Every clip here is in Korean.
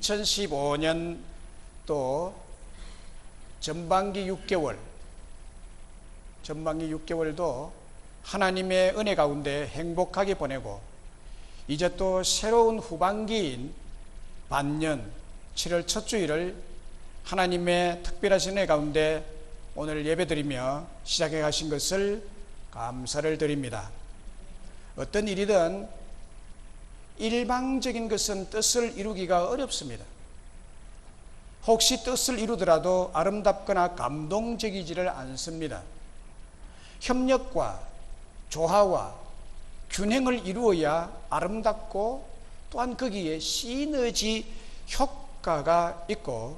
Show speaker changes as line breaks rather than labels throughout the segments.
2015년 또 전반기 6개월도 하나님의 은혜 가운데 행복하게 보내고, 이제 또 새로운 후반기인 반년 7월 첫 주일을 하나님의 특별하신 은혜 가운데 오늘 예배드리며 시작해 가신 것을 감사를 드립니다. 어떤 일이든 일방적인 것은 뜻을 이루기가 어렵습니다. 혹시 뜻을 이루더라도 아름답거나 감동적이지를 않습니다. 협력과 조화와 균형을 이루어야 아름답고, 또한 거기에 시너지 효과가 있고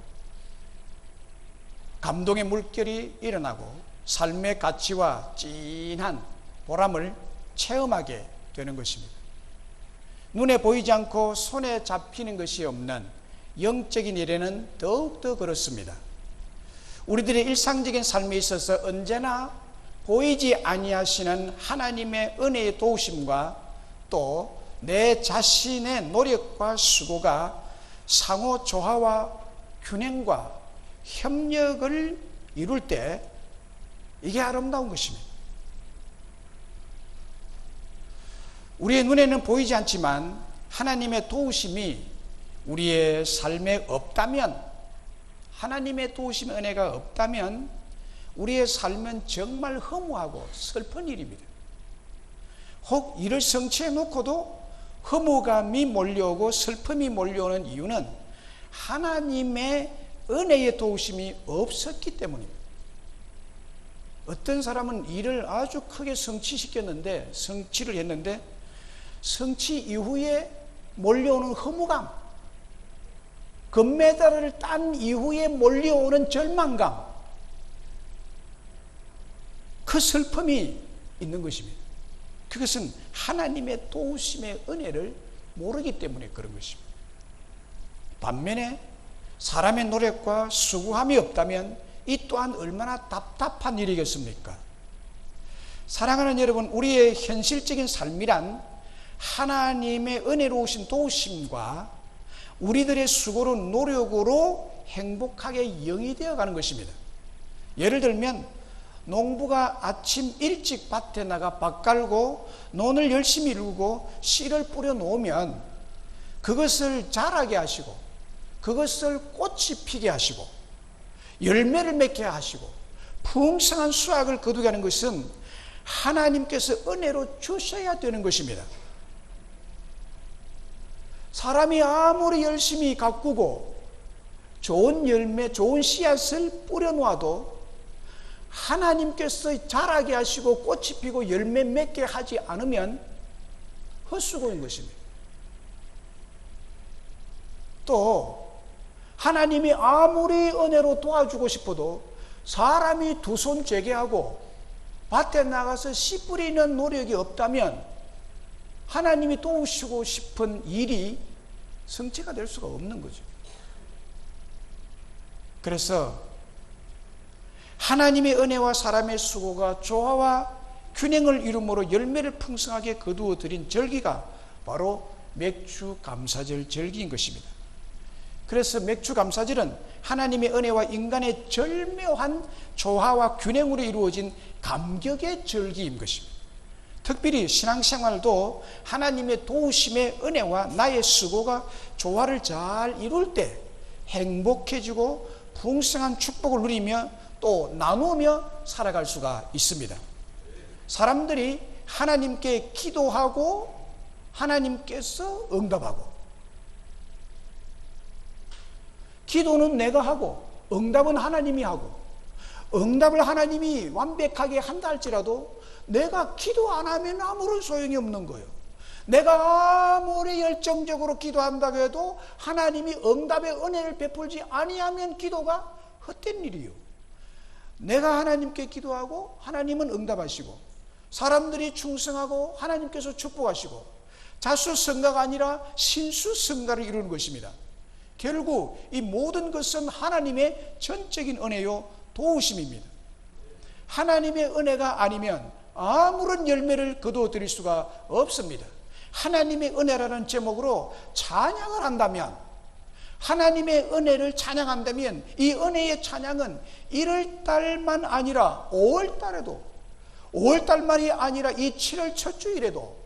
감동의 물결이 일어나고 삶의 가치와 진한 보람을 체험하게 되는 것입니다. 눈에 보이지 않고 손에 잡히는 것이 없는 영적인 일에는 더욱더 그렇습니다. 우리들의 일상적인 삶에 있어서 언제나 보이지 아니하시는 하나님의 은혜의 도우심과 또 내 자신의 노력과 수고가 상호 조화와 균형과 협력을 이룰 때 이게 아름다운 것입니다. 우리의 눈에는 보이지 않지만 하나님의 도우심이 우리의 삶에 없다면, 하나님의 도우심 은혜가 없다면 우리의 삶은 정말 허무하고 슬픈 일입니다. 혹 이를 성취해 놓고도 허무감이 몰려오고 슬픔이 몰려오는 이유는 하나님의 은혜의 도우심이 없었기 때문입니다. 어떤 사람은 일을 아주 크게 성취를 했는데 성취 이후에 몰려오는 허무감, 금메달을 딴 이후에 몰려오는 절망감, 그 슬픔이 있는 것입니다. 그것은 하나님의 도우심의 은혜를 모르기 때문에 그런 것입니다. 반면에 사람의 노력과 수고함이 없다면 이 또한 얼마나 답답한 일이겠습니까? 사랑하는 여러분, 우리의 현실적인 삶이란 하나님의 은혜로우신 도우심과 우리들의 수고로 노력으로 행복하게 영위되어 가는 것입니다. 예를 들면 농부가 아침 일찍 밭에 나가 밭 갈고 논을 열심히 이루고 씨를 뿌려 놓으면 그것을 자라게 하시고 그것을 꽃이 피게 하시고 열매를 맺게 하시고 풍성한 수확을 거두게 하는 것은 하나님께서 은혜로 주셔야 되는 것입니다. 사람이 아무리 열심히 가꾸고 좋은 열매, 좋은 씨앗을 뿌려 놓아도 하나님께서 자라게 하시고 꽃이 피고 열매 맺게 하지 않으면 헛수고인 것입니다. 또 하나님이 아무리 은혜로 도와주고 싶어도 사람이 두 손 재게하고 밭에 나가서 씨 뿌리는 노력이 없다면 하나님이 도우시고 싶은 일이 성취가 될 수가 없는 거죠. 그래서 하나님의 은혜와 사람의 수고가 조화와 균형을 이루므로 열매를 풍성하게 거두어 드린 절기가 바로 맥주감사절 절기인 것입니다. 그래서 맥주감사절은 하나님의 은혜와 인간의 절묘한 조화와 균형으로 이루어진 감격의 절기인 것입니다. 특별히 신앙생활도 하나님의 도우심의 은혜와 나의 수고가 조화를 잘 이룰 때 행복해지고 풍성한 축복을 누리며 또 나누며 살아갈 수가 있습니다. 사람들이 하나님께 기도하고 하나님께서 응답하고, 기도는 내가 하고 응답은 하나님이 하고, 응답을 하나님이 완벽하게 한다 할지라도 내가 기도 안 하면 아무런 소용이 없는 거예요. 내가 아무리 열정적으로 기도한다고 해도 하나님이 응답의 은혜를 베풀지 아니하면 기도가 헛된 일이에요. 내가 하나님께 기도하고 하나님은 응답하시고, 사람들이 충성하고 하나님께서 축복하시고, 자수성가가 아니라 신수성가를 이루는 것입니다. 결국 이 모든 것은 하나님의 전적인 은혜요 도우심입니다. 하나님의 은혜가 아니면 아무런 열매를 거두어 드릴 수가 없습니다. 하나님의 은혜라는 제목으로 찬양을 한다면, 하나님의 은혜를 찬양한다면 이 은혜의 찬양은 1월달만 아니라 5월달에도, 5월달만이 아니라 이 7월 첫 주일에도,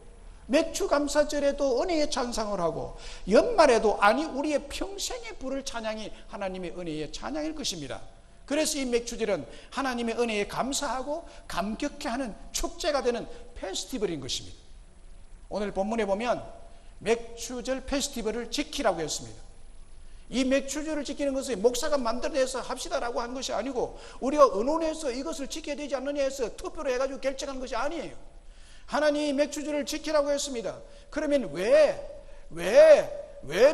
맥주감사절에도 은혜의 찬양을 하고, 연말에도, 아니 우리의 평생의 부를 찬양이 하나님의 은혜의 찬양일 것입니다. 그래서 이 맥주절은 하나님의 은혜에 감사하고 감격해하는 축제가 되는 페스티벌인 것입니다. 오늘 본문에 보면 맥주절 페스티벌을 지키라고 했습니다. 이 맥주절을 지키는 것은 목사가 만들어내서 합시다라고 한 것이 아니고, 우리가 의논해서 이것을 지켜야 되지 않느냐 해서 투표를 해가지고 결정한 것이 아니에요. 하나님이 맥주절을 지키라고 했습니다. 그러면 왜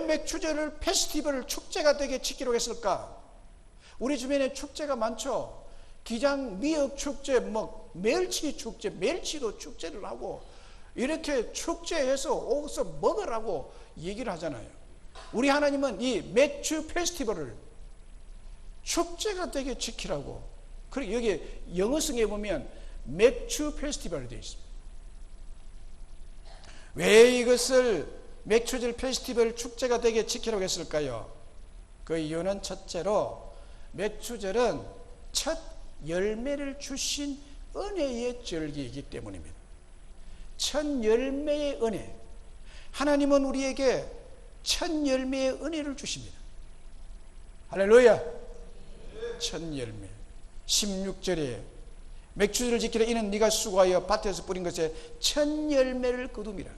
맥주절을 페스티벌을 축제가 되게 지키라고 했을까? 우리 주변에 축제가 많죠. 기장 미역 축제, 멸치 축제, 멸치도 축제를 하고 이렇게 축제해서 오서 먹으라고 얘기를 하잖아요. 우리 하나님은 이 맥주 페스티벌을 축제가 되게 지키라고. 그리고 여기 영어성에 보면 맥주 페스티벌이 되어 있습니다. 왜 이것을 맥주절 페스티벌 축제가 되게 지키라고 했을까요? 그 이유는 첫째로 맥주절은 첫 열매를 주신 은혜의 절기이기 때문입니다. 첫 열매의 은혜. 하나님은 우리에게 첫 열매의 은혜를 주십니다. 할렐루야. 첫 열매. 16절에 맥주절을 지키라. 이는 네가 수고하여 밭에서 뿌린 것에 첫 열매를 거둠이라.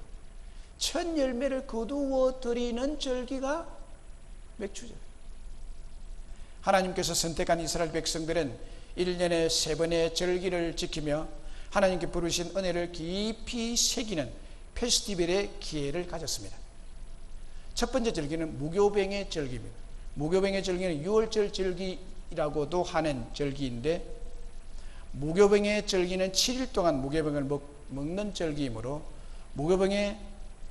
첫 열매를 거두어 드리는 절기가 맥주절. 하나님께서 선택한 이스라엘 백성들은 1년에 3번의 절기를 지키며 하나님께 부르신 은혜를 깊이 새기는 페스티벌의 기회를 가졌습니다. 첫 번째 절기는 무교병의 절기입니다. 무교병의 절기는 6월절 절기라고도 하는 절기인데, 무교병의 절기는 7일 동안 무교병을 먹는 절기이므로 무교병의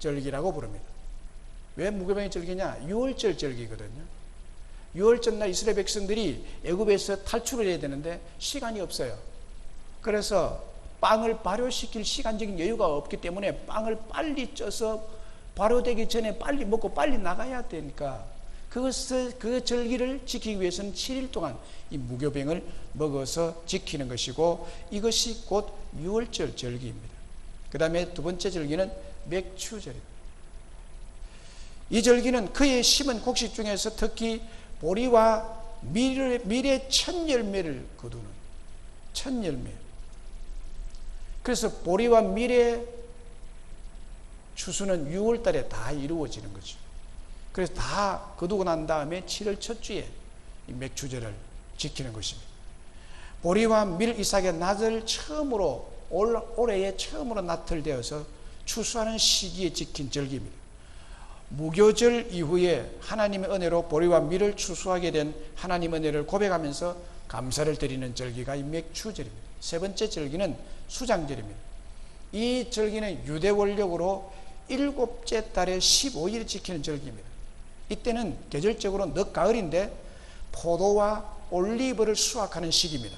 절기라고 부릅니다. 왜 무교병의 절기냐? 6월절 절기거든요. 6월절 날 이스라엘 백성들이 애굽에서 탈출을 해야 되는데 시간이 없어요. 그래서 빵을 발효시킬 시간적인 여유가 없기 때문에 빵을 빨리 쪄서 발효되기 전에 빨리 먹고 빨리 나가야 되니까 그 절기를 지키기 위해서는 7일 동안 이 무교병을 먹어서 지키는 것이고, 이것이 곧 6월절 절기입니다. 그 다음에 두 번째 절기는 맥주절입니다. 이 절기는 그의 심은 곡식 중에서 특히 보리와 밀의 첫 열매를 거두는 첫 열매. 그래서 보리와 밀의 추수는 6월 달에 다 이루어지는 거죠. 그래서 다 거두고 난 다음에 7월 첫 주에 이 맥주절을 지키는 것입니다. 보리와 밀 이삭의 낫을 처음으로, 올해에 처음으로 낫을 되어서 추수하는 시기에 지킨 절기입니다. 무교절 이후에 하나님의 은혜로 보리와 밀을 추수하게 된 하나님의 은혜를 고백하면서 감사를 드리는 절기가 이 맥주절입니다. 세 번째 절기는 수장절입니다. 이 절기는 유대 원력으로 7째 달에 15일 지키는 절기입니다. 이때는 계절적으로 늦가을인데 포도와 올리브를 수확하는 시기입니다.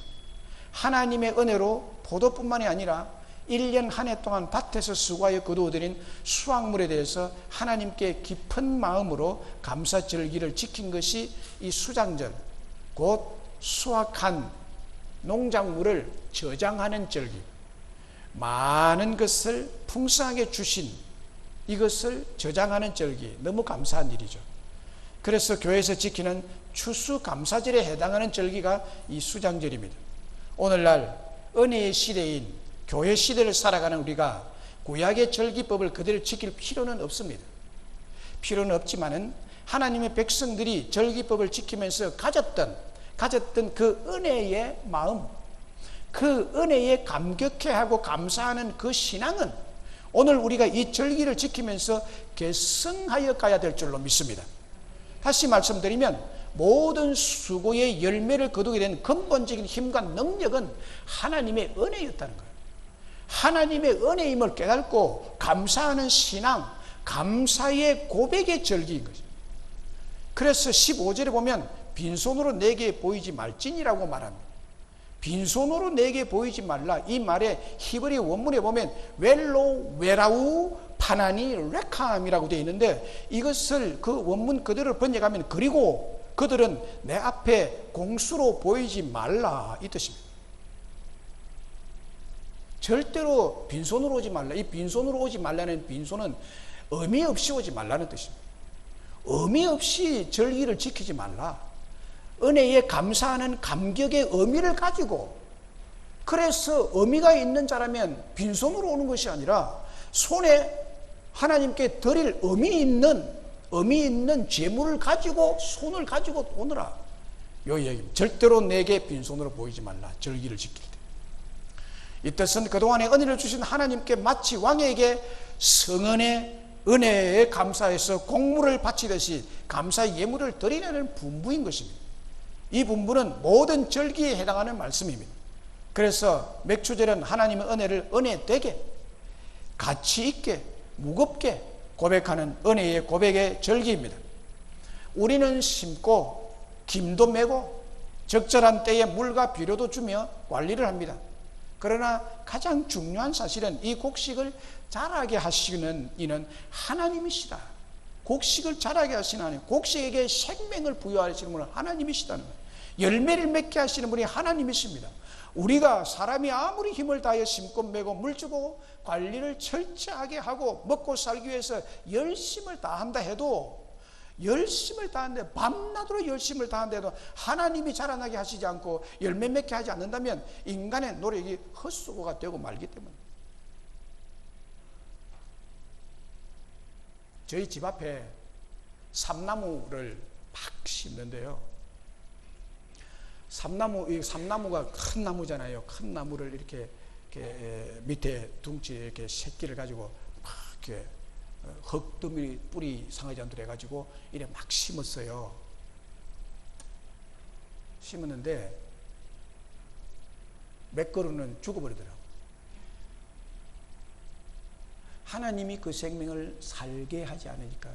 하나님의 은혜로 포도뿐만이 아니라 1년 한 해 동안 밭에서 수고하여 거두어들인 수확물에 대해서 하나님께 깊은 마음으로 감사 절기를 지킨 것이 이 수장절, 곧 수확한 농작물을 저장하는 절기. 많은 것을 풍성하게 주신 이것을 저장하는 절기, 너무 감사한 일이죠. 그래서 교회에서 지키는 추수감사절에 해당하는 절기가 이 수장절입니다. 오늘날 은혜의 시대인 교회 시대를 살아가는 우리가 구약의 절기법을 그대로 지킬 필요는 없습니다. 필요는 없지만은 하나님의 백성들이 절기법을 지키면서 가졌던 그 은혜의 마음, 그 은혜에 감격해하고 감사하는 그 신앙은 오늘 우리가 이 절기를 지키면서 계승하여 가야 될 줄로 믿습니다. 다시 말씀드리면 모든 수고의 열매를 거두게 된 근본적인 힘과 능력은 하나님의 은혜였다는 거예요. 하나님의 은혜임을 깨닫고 감사하는 신앙, 감사의 고백의 절기인 거죠. 그래서 15절에 보면 빈손으로 내게 보이지 말지니라고 말합니다. 빈손으로 내게 보이지 말라. 이 말에 히브리 원문에 보면 웰로 웨라우 파나니 레캄이라고 되어 있는데, 이것을 그 원문 그대로 번역하면 그리고 그들은 내 앞에 공수로 보이지 말라, 이 뜻입니다. 절대로 빈손으로 오지 말라. 이 빈손으로 오지 말라는 빈손은 의미 없이 오지 말라는 뜻입니다. 의미 없이 절기를 지키지 말라. 은혜에 감사하는 감격의 의미를 가지고, 그래서 의미가 있는 자라면 빈손으로 오는 것이 아니라 손에 하나님께 드릴 의미 있는 재물을 가지고, 손을 가지고 오너라, 요 얘기입니다. 절대로 내게 빈손으로 보이지 말라, 절기를 지킬 때. 이 뜻은 그동안에 은혜를 주신 하나님께 마치 왕에게 성은의 은혜에 감사해서 공물을 바치듯이 감사의 예물을 드리려는 분부인 것입니다. 이 분부는 모든 절기에 해당하는 말씀입니다. 그래서 맥추절은 하나님의 은혜를 은혜되게, 가치 있게, 무겁게 고백하는 은혜의 고백의 절기입니다. 우리는 심고 김도 메고 적절한 때에 물과 비료도 주며 관리를 합니다. 그러나 가장 중요한 사실은 이 곡식을 자라게 하시는 이는 하나님이시다. 곡식을 자라게 하시는 하나님, 곡식에게 생명을 부여하시는 분은 하나님이시다는 거예요. 열매를 맺게 하시는 분이 하나님이십니다. 우리가 사람이 아무리 힘을 다해 심고 메고 물 주고 관리를 철저하게 하고 먹고 살기 위해서 열심을 다한다 해도, 열심을 다하는데, 밤낮으로 열심을 다하는데도 하나님이 자라나게 하시지 않고 열매 맺게 하지 않는다면 인간의 노력이 헛수고가 되고 말기 때문에. 저희 집 앞에 삼나무를 막 심는데요, 삼나무가 큰 나무잖아요. 큰 나무를 이렇게 밑에 둥치 이렇게 새끼를 가지고 막 이렇게 흙더미 뿌리 상하지 않도록 해가지고 이래 막 심었어요. 심었는데 몇 그루는 죽어버리더라고요. 하나님이 그 생명을 살게 하지 않으니까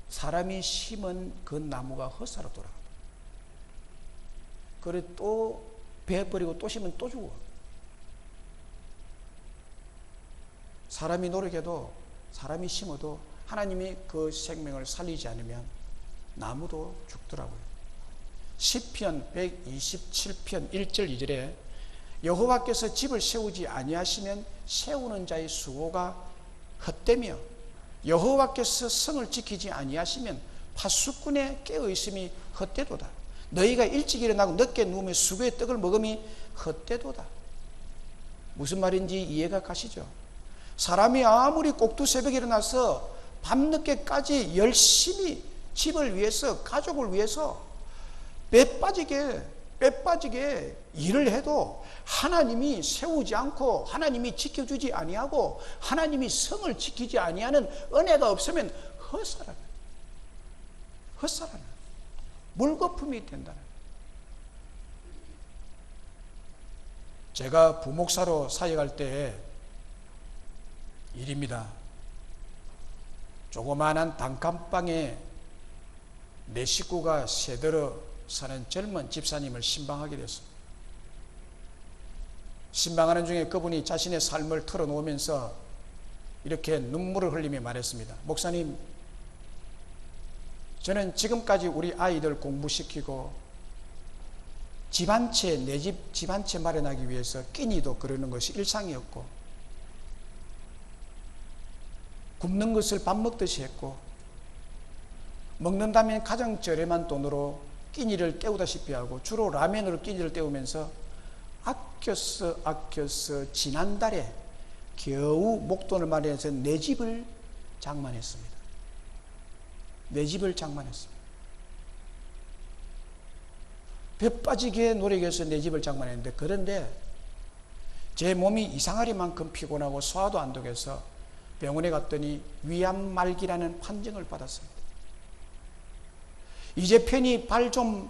사람이 심은 그 나무가 헛살아 돌아간다. 그래 또 베어버리고 또 심으면 또 죽어. 사람이 노력해도, 사람이 심어도 하나님이 그 생명을 살리지 않으면 나무도 죽더라고요. 시편 127편 1절 2절에 여호와께서 집을 세우지 아니하시면 세우는 자의 수고가 헛되며 여호와께서 성을 지키지 아니하시면 파수꾼의 깨어있음이 헛되도다. 너희가 일찍 일어나고 늦게 누우며 수고의 떡을 먹음이 헛되도다. 무슨 말인지 이해가 가시죠? 사람이 아무리 꼭두새벽에 일어나서 밤늦게까지 열심히 집을 위해서, 가족을 위해서 배 빠지게 일을 해도 하나님이 세우지 않고 하나님이 지켜주지 아니하고 하나님이 성을 지키지 아니하는 은혜가 없으면 헛살아요. 물거품이 된다는. 제가 부목사로 사역할 때 일입니다. 조그마한 단칸방에 내 식구가 세들어 사는 젊은 집사님을 신방하게 됐습니다. 신방하는 중에 그분이 자신의 삶을 털어놓으면서 이렇게 눈물을 흘리며 말했습니다. 목사님, 저는 지금까지 우리 아이들 공부시키고 집 한 채, 내 집 한 채 마련하기 위해서 끼니도 그러는 것이 일상이었고, 굶는 것을 밥 먹듯이 했고, 먹는다면 가장 저렴한 돈으로 끼니를 때우다시피 하고 주로 라면으로 끼니를 때우면서 아껴서 지난달에 겨우 목돈을 마련해서 내 집을 장만했습니다. 내 집을 장만했습니다. 배 빠지게 노력해서 내 집을 장만했는데, 그런데 제 몸이 이상하리만큼 피곤하고 소화도 안 되겠어 병원에 갔더니 위암 말기라는 판정을 받았습니다. 이제 편히 발 좀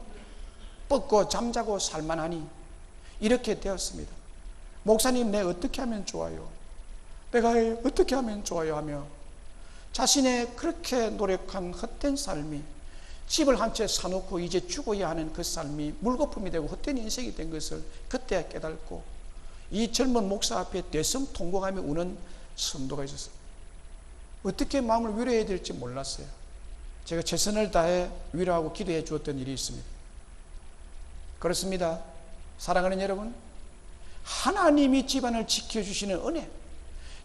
뻗고 잠자고 살만하니 이렇게 되었습니다. 목사님, 내가 어떻게 하면 좋아요? 내가 어떻게 하면 좋아요? 하며 자신의 그렇게 노력한 헛된 삶이 집을 한 채 사놓고 이제 죽어야 하는 그 삶이 물거품이 되고 헛된 인생이 된 것을 그때 깨닫고 이 젊은 목사 앞에 대성통곡하며 우는 성도가 있었어요. 어떻게 마음을 위로해야 될지 몰랐어요. 제가 최선을 다해 위로하고 기도해 주었던 일이 있습니다. 그렇습니다. 사랑하는 여러분, 하나님이 집안을 지켜주시는 은혜,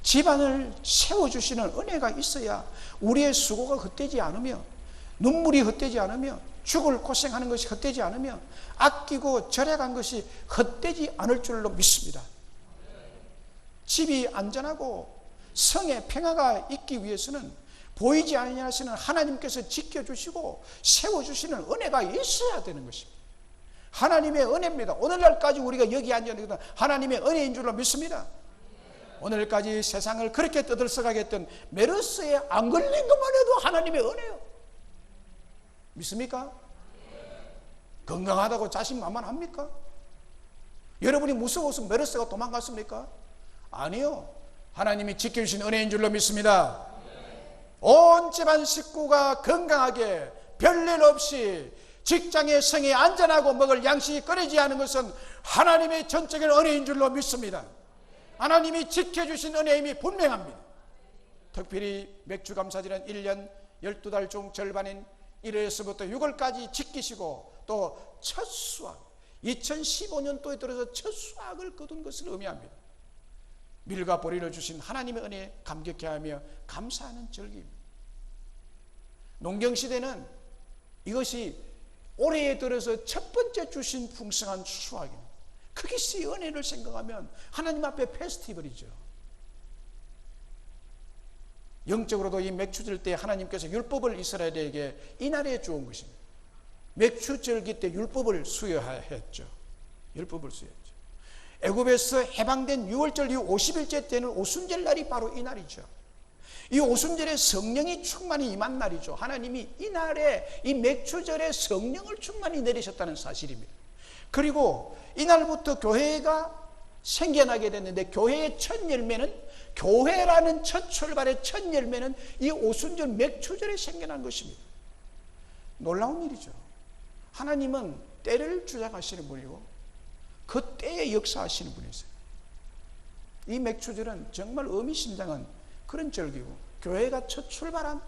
집안을 세워주시는 은혜가 있어야 우리의 수고가 헛되지 않으며 눈물이 헛되지 않으며 죽을 고생하는 것이 헛되지 않으며 아끼고 절약한 것이 헛되지 않을 줄로 믿습니다. 집이 안전하고 성의 평화가 있기 위해서는 보이지 아니하시는 하나님께서 지켜주시고 세워주시는 은혜가 있어야 되는 것입니다. 하나님의 은혜입니다. 오늘날까지 우리가 여기 앉아있는 것은 하나님의 은혜인 줄로 믿습니다. 오늘까지 세상을 그렇게 떠들썩하게 했던 메르스에 안 걸린 것만 해도 하나님의 은혜요. 믿습니까? 건강하다고 자신만만합니까? 여러분이 무서워서 메르스가 도망갔습니까? 아니요. 하나님이 지켜주신 은혜인 줄로 믿습니다. 온 집안 식구가 건강하게 별일 없이 직장의 성에 안전하고 먹을 양식이 끊이지 않은 것은 하나님의 전적인 은혜인 줄로 믿습니다. 하나님이 지켜주신 은혜임이 분명합니다. 특별히 맥주감사절은 1년 12달 중 절반인 1월에서부터 6월까지 지키시고 또 첫 수확 2015년도에 들어서 첫 수확을 거둔 것을 의미합니다. 밀과 보리를 주신 하나님의 은혜에 감격해하며 감사하는 절기입니다. 농경시대는 이것이 올해에 들어서 첫 번째 주신 풍성한 수확입니다. 그것이 은혜를 생각하면 하나님 앞에 페스티벌이죠. 영적으로도 이 맥주절 때 하나님께서 율법을 이스라엘에게 이날에 주온 것입니다. 맥주절기 때 율법을 수여했죠. 율법을 수여했죠. 애굽에서 해방된 6월절 이후 50일째 때는 오순절 날이 바로 이 날이죠. 이 오순절에 성령이 충만히 임한 날이죠. 하나님이 이 날에 이 맥주절에 성령을 충만히 내리셨다는 사실입니다. 그리고 이날부터 교회가 생겨나게 됐는데 교회의 첫 열매는, 교회라는 첫 출발의 첫 열매는 이 오순절 맥주절에 생겨난 것입니다. 놀라운 일이죠. 하나님은 때를 주장하시는 분이고 그 때에 역사하시는 분이세요. 이 맥주절은 정말 의미심장한 그런 절기고 교회가 첫 출발한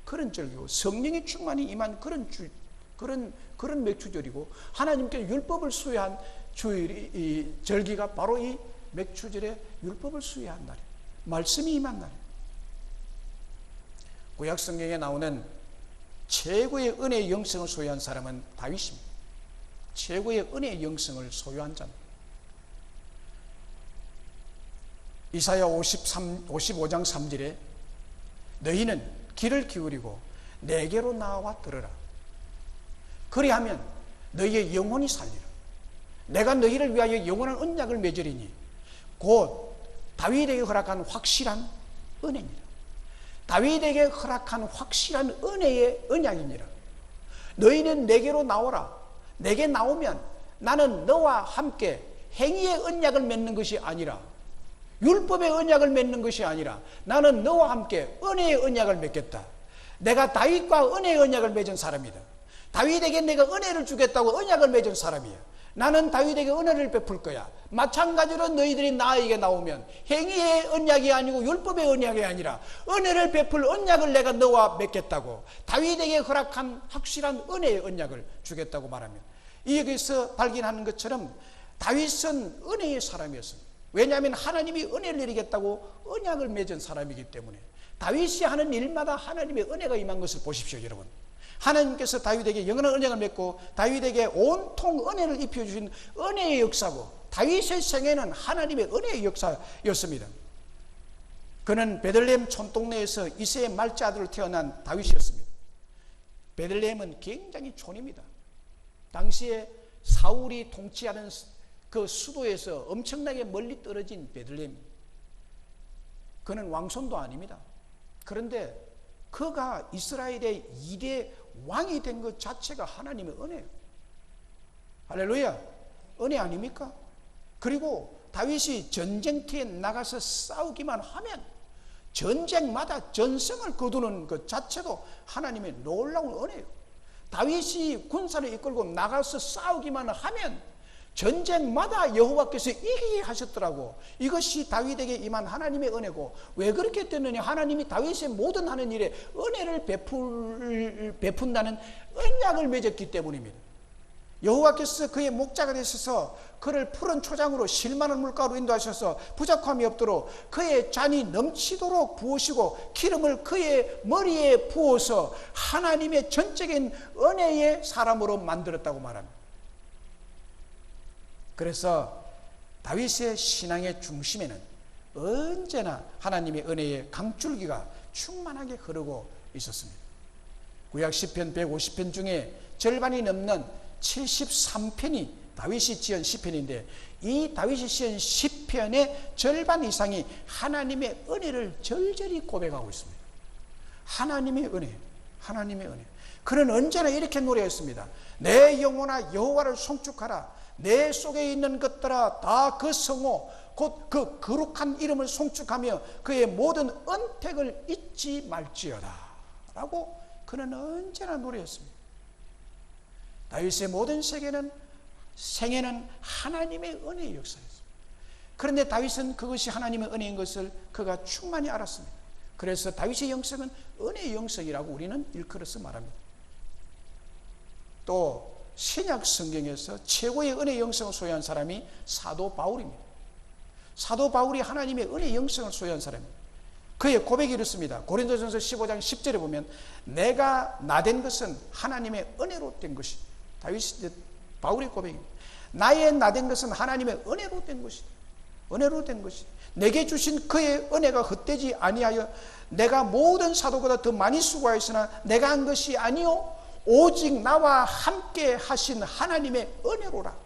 그런 절기고 성령이 충만히 임한 그런 맥주절이고 하나님께서 율법을 수여한 이 절기가 바로 이 맥주절에 율법을 수여한 날이에요. 말씀이 임한 날이에요. 구약 성경에 나오는 최고의 은혜의 영성을 소유한 사람은 다윗입니다. 최고의 은혜의 영성을 소유한 자입니다. 이사야 55장 3절에 너희는 귀를 기울이고 내게로 나와 들으라. 그리하면 너희의 영혼이 살리라. 내가 너희를 위하여 영원한 언약을 맺으리니 곧 다윗에게 허락한 확실한 은혜니라. 다윗에게 허락한 확실한 은혜의 언약이니라. 너희는 내게로 나오라. 내게 나오면 나는 너와 함께 행위의 언약을 맺는 것이 아니라 율법의 언약을 맺는 것이 아니라 나는 너와 함께 은혜의 언약을 맺겠다. 내가 다윗과 은혜의 언약을 맺은 사람이다. 다윗에게 내가 은혜를 주겠다고 언약을 맺은 사람이야. 나는 다윗에게 은혜를 베풀 거야. 마찬가지로 너희들이 나에게 나오면 행위의 언약이 아니고 율법의 언약이 아니라 은혜를 베풀 언약을 내가 너와 맺겠다고 다윗에게 허락한 확실한 은혜의 언약을 주겠다고 말합니다. 여기서 발견하는 것처럼 다윗은 은혜의 사람이었습니다. 왜냐하면 하나님이 은혜를 내리겠다고 언약을 맺은 사람이기 때문에 다윗이 하는 일마다 하나님의 은혜가 임한 것을 보십시오. 여러분, 하나님께서 다윗에게 영원한 언약을 맺고 다윗에게 온통 은혜를 입혀주신 은혜의 역사고 다윗의 생애는 하나님의 은혜의 역사였습니다. 그는 베들레헴 촌동네에서 이새의 말째 아들로 태어난 다윗이었습니다. 베들레헴은 굉장히 촌입니다. 당시에 사울이 통치하는 그 수도에서 엄청나게 멀리 떨어진 베들레헴. 그는 왕손도 아닙니다. 그런데 그가 이스라엘의 2대 왕이 된 것 자체가 하나님의 은혜예요. 할렐루야. 은혜 아닙니까? 그리고 다윗이 전쟁터에 나가서 싸우기만 하면 전쟁마다 전승을 거두는 것 자체도 하나님의 놀라운 은혜예요. 다윗이 군사를 이끌고 나가서 싸우기만 하면 전쟁마다 여호와께서 이기게 하셨더라고. 이것이 다윗에게 임한 하나님의 은혜고, 왜 그렇게 됐느냐? 하나님이 다윗의 모든 하는 일에 은혜를 베푼다는 언약을 맺었기 때문입니다. 여호와께서 그의 목자가 되셔서 그를 푸른 초장으로 실만한 물가로 인도하셔서 부족함이 없도록 그의 잔이 넘치도록 부으시고 기름을 그의 머리에 부어서 하나님의 전적인 은혜의 사람으로 만들었다고 말합니다. 그래서 다윗의 신앙의 중심에는 언제나 하나님의 은혜의 강줄기가 충만하게 흐르고 있었습니다. 구약 시편 150편 중에 절반이 넘는 73편이 다윗이 지은 시편인데, 이 다윗이 지은 시편의 절반 이상이 하나님의 은혜를 절절히 고백하고 있습니다. 하나님의 은혜, 하나님의 은혜. 그는 언제나 이렇게 노래했습니다. 내 영혼아 여호와를 송축하라. 내 속에 있는 것들아 다 그 성호 곧 그 거룩한 이름을 송축하며 그의 모든 은택을 잊지 말지어다 라고 그는 언제나 노래했습니다. 다윗의 모든 생애는 하나님의 은혜의 역사였습니다. 그런데 다윗은 그것이 하나님의 은혜인 것을 그가 충만히 알았습니다. 그래서 다윗의 영성은 은혜의 영성이라고 우리는 일컬어서 말합니다. 또 신약 성경에서 최고의 은혜의 영성을 소유한 사람이 사도 바울입니다. 사도 바울이 하나님의 은혜의 영성을 소유한 사람입니다. 그의 고백이 이렇습니다. 고린도전서 15장 10절에 보면 내가 나된 것은 하나님의 은혜로 된 것이, 바울의 고백입니다. 나의 나된 것은 하나님의 은혜로 된 것이다. 은혜로 된 것이 내게 주신 그의 은혜가 헛되지 아니하여 내가 모든 사도보다 더 많이 수고하였으나 내가 한 것이 아니요 오직 나와 함께 하신 하나님의 은혜로라.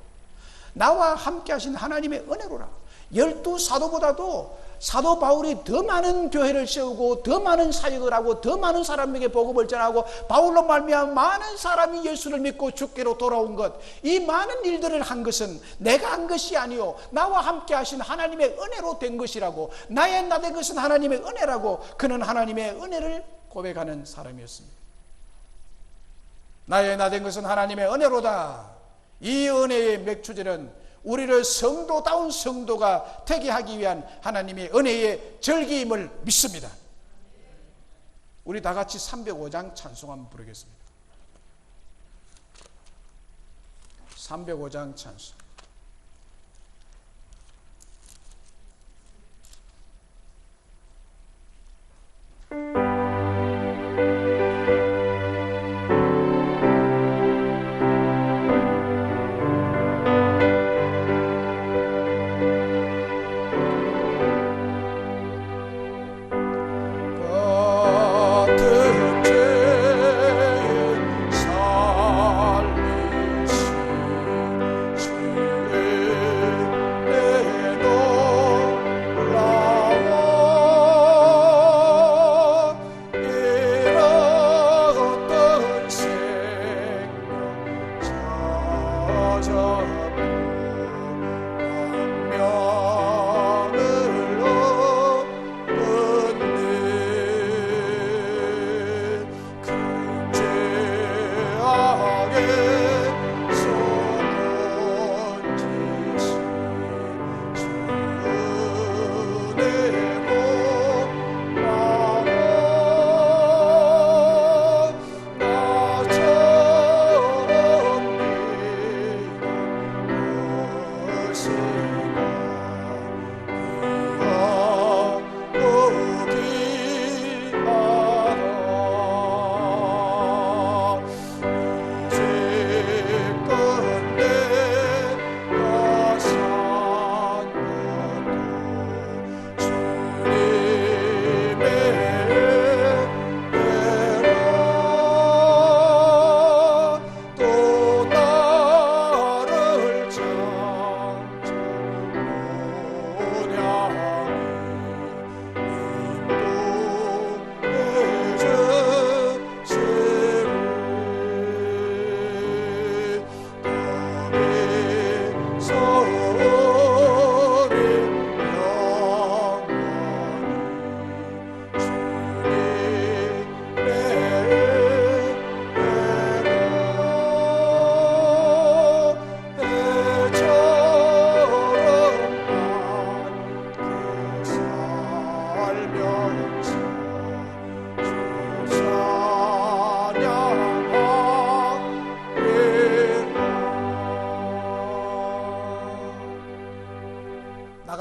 나와 함께 하신 하나님의 은혜로라. 12사도보다도 사도 바울이 더 많은 교회를 세우고 더 많은 사역을 하고 더 많은 사람에게 복음을 전하고 바울로 말미암아 많은 사람이 예수를 믿고 주께로 돌아온 것, 이 많은 일들을 한 것은 내가 한 것이 아니요 나와 함께 하신 하나님의 은혜로 된 것이라고, 나의 나된 것은 하나님의 은혜라고 그는 하나님의 은혜를 고백하는 사람이었습니다. 나의 나된 것은 하나님의 은혜로다. 이 은혜의 맥주절은 우리를 성도다운 성도가 되게 하기 위한 하나님의 은혜의 절기임을 믿습니다. 우리 다 같이 305장 찬송 한번 부르겠습니다. 305장 찬송.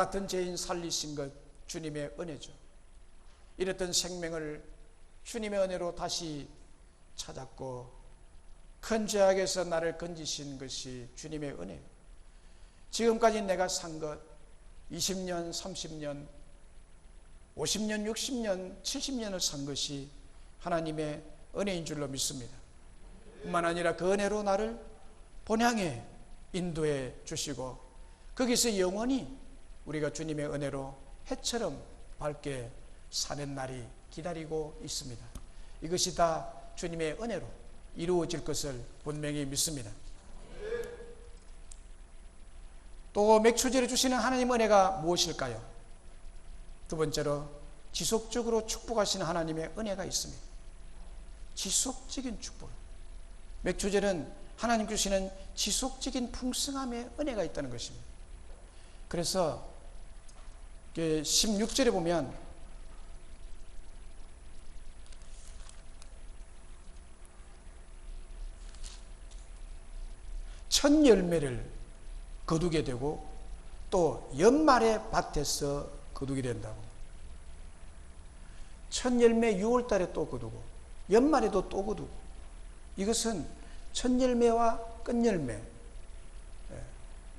같은 죄인 살리신 것 주님의 은혜죠. 잃었던 생명을 주님의 은혜로 다시 찾았고 큰 죄악에서 나를 건지신 것이 주님의 은혜예요. 지금까지 내가 산 것 20년, 30년, 50년, 60년, 70년을 산 것이 하나님의 은혜인 줄로 믿습니다. 뿐만 아니라 그 은혜로 나를 본향에 인도해 주시고 거기서 영원히 우리가 주님의 은혜로 해처럼 밝게 사는 날이 기다리고 있습니다. 이것이 다 주님의 은혜로 이루어질 것을 분명히 믿습니다. 또 맥추제를 주시는 하나님의 은혜가 무엇일까요? 두 번째로 지속적으로 축복하시는 하나님의 은혜가 있습니다. 지속적인 축복. 맥추제는 하나님 주시는 지속적인 풍성함의 은혜가 있다는 것입니다. 그래서 16절에 보면 첫 열매를 거두게 되고 또 연말에 밭에서 거두게 된다고. 첫 열매 6월달에 또 거두고 연말에도 또 거두고. 이것은 첫 열매와 끝 열매,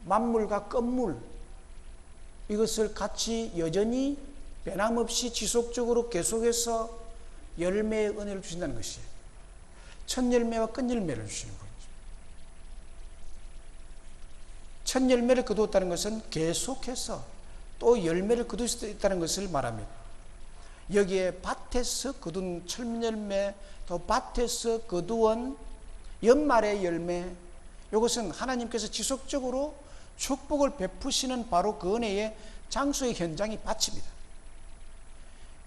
만물과 끝물, 이것을 같이 여전히 변함없이 지속적으로 계속해서 열매의 은혜를 주신다는 것이에요. 첫 열매와 끝 열매를 주시는 거예요. 첫 열매를 거두었다는 것은 계속해서 또 열매를 거둘 수 있다는 것을 말합니다. 여기에 밭에서 거둔 첫 열매, 또 밭에서 거두은 연말의 열매, 이것은 하나님께서 지속적으로 축복을 베푸시는 바로 그 은혜의 장소의 현장이 밭입니다.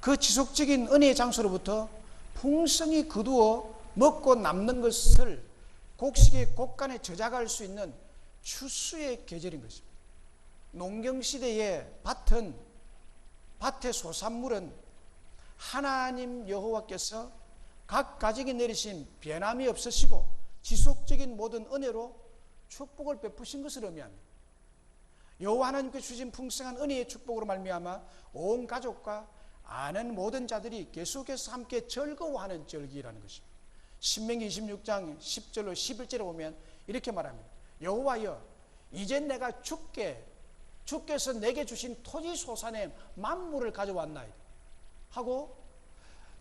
그 지속적인 은혜의 장소로부터 풍성히 거두어 먹고 남는 것을 곡식의 곡간에 저장할 수 있는 추수의 계절인 것입니다. 농경시대의 밭은, 밭의 소산물은 하나님 여호와께서 각 가정에 내리신 변함이 없으시고 지속적인 모든 은혜로 축복을 베푸신 것을 의미합니다. 여호와 하나님께 주신 풍성한 은혜의 축복으로 말미암아 온 가족과 아는 모든 자들이 계속해서 함께 즐거워하는 절기라는 것입니다. 신명기 26장 10절로 11절에 보면 이렇게 말합니다. 여호와여, 이제 내가 주께서 내게 주신 토지 소산의 만물을 가져왔나이다 하고,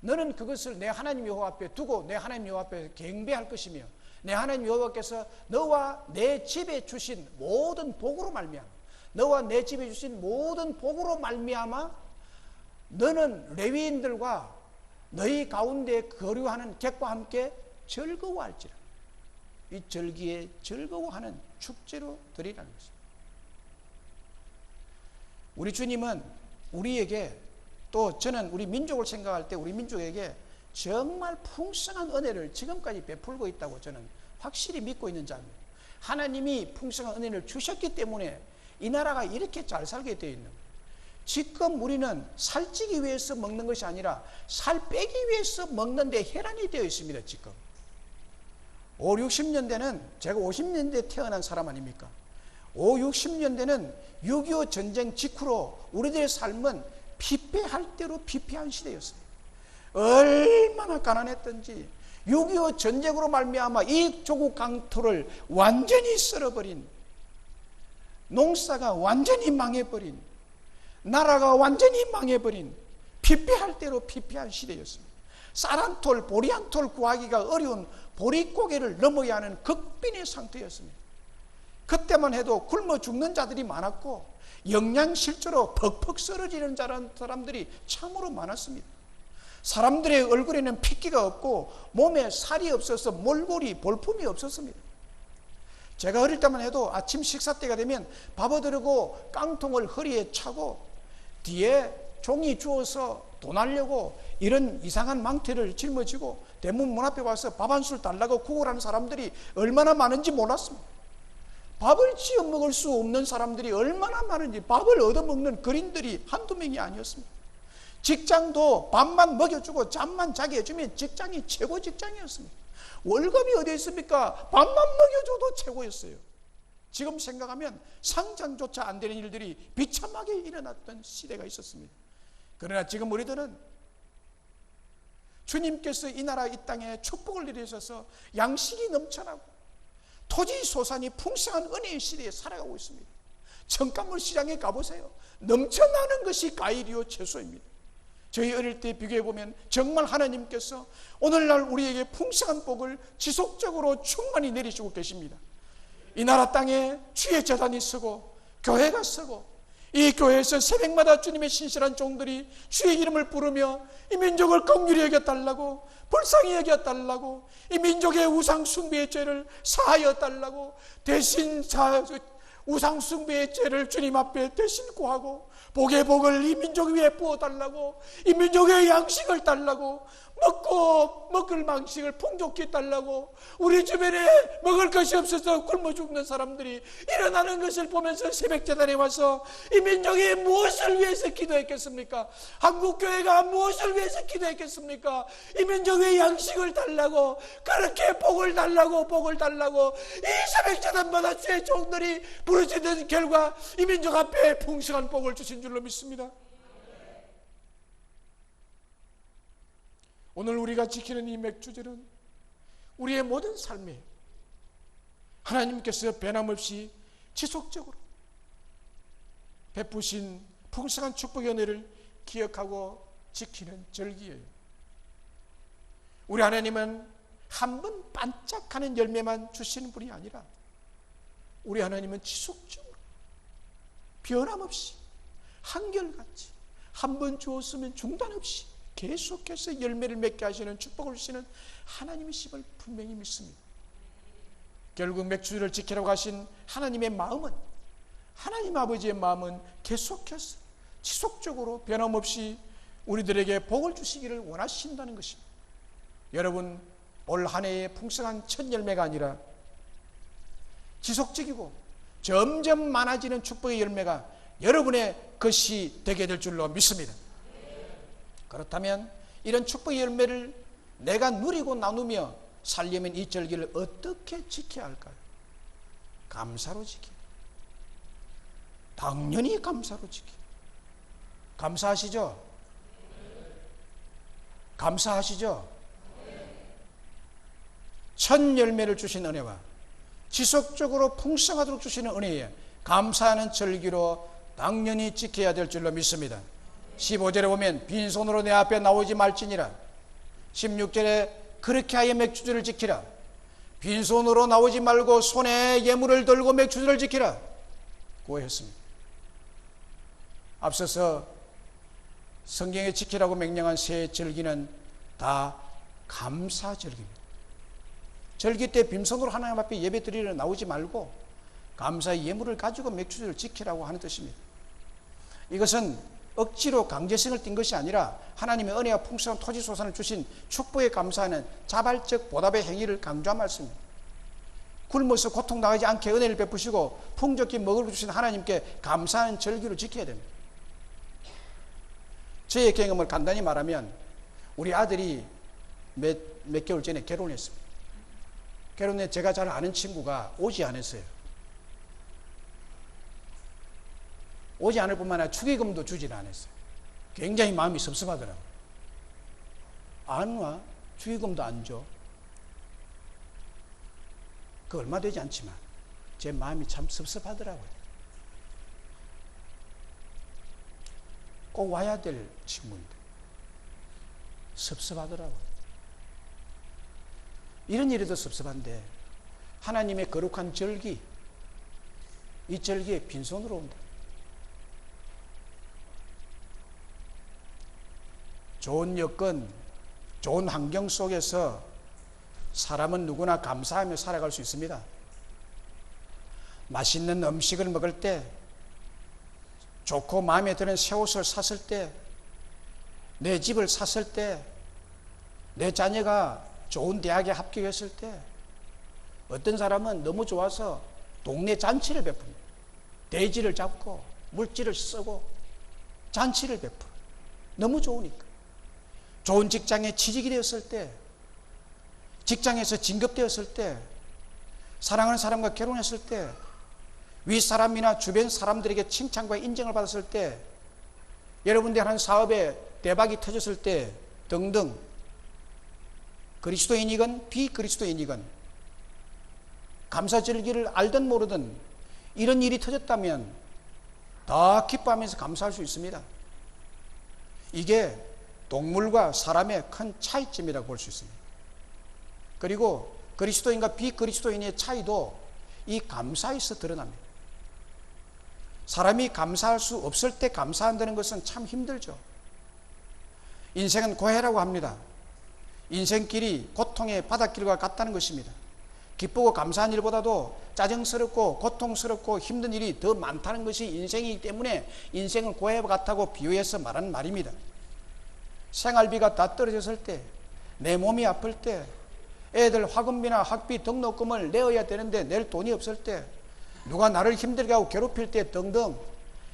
너는 그것을 내 하나님 여호와 앞에 두고 내 하나님 여호와 앞에 경배할 것이며 내 하나님 여호와께서 너와 내 집에 주신 모든 복으로 말미암아, 너와 내 집에 주신 모든 복으로 말미암아 너는 레위인들과 너희 가운데 거류하는 객과 함께 즐거워할지라. 이 절기에 즐거워하는 축제로 드리라는 것입니다. 우리 주님은 우리에게, 또 저는 우리 민족을 생각할 때 우리 민족에게 정말 풍성한 은혜를 지금까지 베풀고 있다고 저는 확실히 믿고 있는 자입니다. 하나님이 풍성한 은혜를 주셨기 때문에 이 나라가 이렇게 잘 살게 되어 있는 거예요. 지금 우리는 살찌기 위해서 먹는 것이 아니라 살 빼기 위해서 먹는 데 혈안이 되어 있습니다. 지금 5, 60년대는 제가 50년대에 태어난 사람 아닙니까? 5, 60년대는 6.25 전쟁 직후로 우리들의 삶은 피폐할 대로 피폐한 시대였어요. 얼마나 가난했던지 6.25 전쟁으로 말미암아 이 조국 강토를 완전히 썰어버린, 농사가 완전히 망해버린, 나라가 완전히 망해버린 피폐할 대로 피폐한 시대였습니다. 쌀 한 톨, 보리 한 톨 구하기가 어려운 보릿고개를 넘어야 하는 극빈의 상태였습니다. 그때만 해도 굶어 죽는 자들이 많았고 영양실조로 퍽퍽 쓰러지는 사람들이 참으로 많았습니다. 사람들의 얼굴에는 핏기가 없고 몸에 살이 없어서 몰골이 볼품이 없었습니다. 제가 어릴 때만 해도 아침 식사 때가 되면 밥 얻으려고 깡통을 허리에 차고 뒤에 종이 주워서 돈 하려고 이런 이상한 망태를 짊어지고 대문 문 앞에 와서 밥 한 술 달라고 구걸하는 사람들이 얼마나 많은지 몰랐습니다. 밥을 지어 먹을 수 없는 사람들이 얼마나 많은지, 밥을 얻어먹는 그린들이 한두 명이 아니었습니다. 직장도 밥만 먹여주고 잠만 자게 해주면 직장이 최고 직장이었습니다. 월급이 어디 있습니까? 밥만 먹여줘도 최고였어요. 지금 생각하면 상상조차 안 되는 일들이 비참하게 일어났던 시대가 있었습니다. 그러나 지금 우리들은 주님께서 이 나라 이 땅에 축복을 내리셔서 양식이 넘쳐나고 토지 소산이 풍성한 은혜의 시대에 살아가고 있습니다. 청가물 시장에 가보세요. 넘쳐나는 것이 과일이요 채소입니다. 저희 어릴 때 비교해보면 정말 하나님께서 오늘날 우리에게 풍성한 복을 지속적으로 충만히 내리시고 계십니다. 이 나라 땅에 주의 재단이 서고 교회가 서고 이 교회에서 새벽마다 주님의 신실한 종들이 주의 이름을 부르며 이 민족을 긍휼히 여겨달라고, 불쌍히 여겨달라고, 이 민족의 우상 숭배의 죄를 사하여 달라고 대신 우상 숭배의 죄를 주님 앞에 대신 구하고 복의 복을 이 민족 위에 부어달라고, 이 민족의 양식을 달라고, 먹을 양식을 풍족히 달라고, 우리 주변에 먹을 것이 없어서 굶어 죽는 사람들이 일어나는 것을 보면서 새벽재단에 와서 이 민족이 무엇을 위해서 기도했겠습니까? 한국교회가 무엇을 위해서 기도했겠습니까? 이 민족의 양식을 달라고, 그렇게 복을 달라고 이 새벽재단마다 주의 종들이 부르짖는 결과 이 민족 앞에 풍성한 복을 주신 줄로 믿습니다. 오늘 우리가 지키는 이 맥주절은 우리의 모든 삶에 하나님께서 변함없이 지속적으로 베푸신 풍성한 축복의 은혜를 기억하고 지키는 절기예요. 우리 하나님은 한 번 반짝하는 열매만 주시는 분이 아니라 우리 하나님은 지속적으로 변함없이 한결같이 한 번 주었으면 중단 없이 계속해서 열매를 맺게 하시는 축복을 주시는 하나님이심을 분명히 믿습니다. 결국 맥주를 지키라고 하신 하나님의 마음은, 하나님 아버지의 마음은 계속해서 지속적으로 변함없이 우리들에게 복을 주시기를 원하신다는 것입니다. 여러분, 올 한 해의 풍성한 첫 열매가 아니라 지속적이고 점점 많아지는 축복의 열매가 여러분의 것이 되게 될 줄로 믿습니다. 그렇다면 이런 축복의 열매를 내가 누리고 나누며 살려면 이 절기를 어떻게 지켜야 할까요? 감사로 지키. 당연히 감사로 지키. 감사하시죠? 감사하시죠? 첫 열매를 주신 은혜와 지속적으로 풍성하도록 주시는 은혜에 감사하는 절기로 당연히 지켜야 될 줄로 믿습니다. 15절에 보면 빈손으로 내 앞에 나오지 말지니라. 16절에 그렇게 하여 맥주절을 지키라. 빈손으로 나오지 말고 손에 예물을 들고 맥주절을 지키라 고했습니다. 앞서서 성경에 지키라고 명령한 세 절기는 다 감사절기입니다. 절기 때 빈손으로 하나님 앞에 예배 드리러 나오지 말고 감사의 예물을 가지고 맥주절을 지키라고 하는 뜻입니다. 이것은 억지로 강제성을 띈 것이 아니라 하나님의 은혜와 풍성한 토지 소산을 주신 축복에 감사하는 자발적 보답의 행위를 강조한 말씀입니다. 굶어서 고통당하지 않게 은혜를 베푸시고 풍족히 먹을 주신 하나님께 감사하는 절기를 지켜야 됩니다. 저의 경험을 간단히 말하면 우리 아들이 몇 개월 전에 결혼했습니다. 결혼해 제가 잘 아는 친구가 오지 않았어요. 오지 않을 뿐만 아니라 축의금도 주질 않았어요. 굉장히 마음이 섭섭하더라고요. 안 와? 축의금도 안 줘? 그 얼마 되지 않지만 제 마음이 참 섭섭하더라고요. 꼭 와야 될 친구인데 섭섭하더라고요. 이런 일에도 섭섭한데 하나님의 거룩한 절기, 이 절기에 빈손으로 온다. 좋은 여건, 좋은 환경 속에서 사람은 누구나 감사하며 살아갈 수 있습니다. 맛있는 음식을 먹을 때, 좋고 마음에 드는 새 옷을 샀을 때, 내 집을 샀을 때, 내 자녀가 좋은 대학에 합격했을 때, 어떤 사람은 너무 좋아서 동네 잔치를 베풉니다. 돼지를 잡고 물질을 쓰고 잔치를 베풀어. 너무 좋으니까. 좋은 직장에 취직이 되었을 때, 직장에서 진급되었을 때, 사랑하는 사람과 결혼했을 때 윗사람이나 주변 사람들에게 칭찬과 인정을 받았을 때, 여러분들이 하는 사업에 대박이 터졌을 때 등등, 그리스도인이건 비그리스도인이건 감사절기를 알든 모르든 이런 일이 터졌다면 다 기뻐하면서 감사할 수 있습니다. 이게 동물과 사람의 큰 차이점이라고 볼 수 있습니다. 그리고 그리스도인과 비그리스도인의 차이도 이 감사에서 드러납니다. 사람이 감사할 수 없을 때 감사한다는 것은 참 힘들죠. 인생은 고해라고 합니다. 인생길이 고통의 바닷길과 같다는 것입니다. 기쁘고 감사한 일보다도 짜증스럽고 고통스럽고 힘든 일이 더 많다는 것이 인생이기 때문에 인생은 고해와 같다고 비유해서 말하는 말입니다. 생활비가 다 떨어졌을 때, 내 몸이 아플 때, 애들 학원비나 학비 등록금을 내어야 되는데 낼 돈이 없을 때, 누가 나를 힘들게 하고 괴롭힐 때 등등,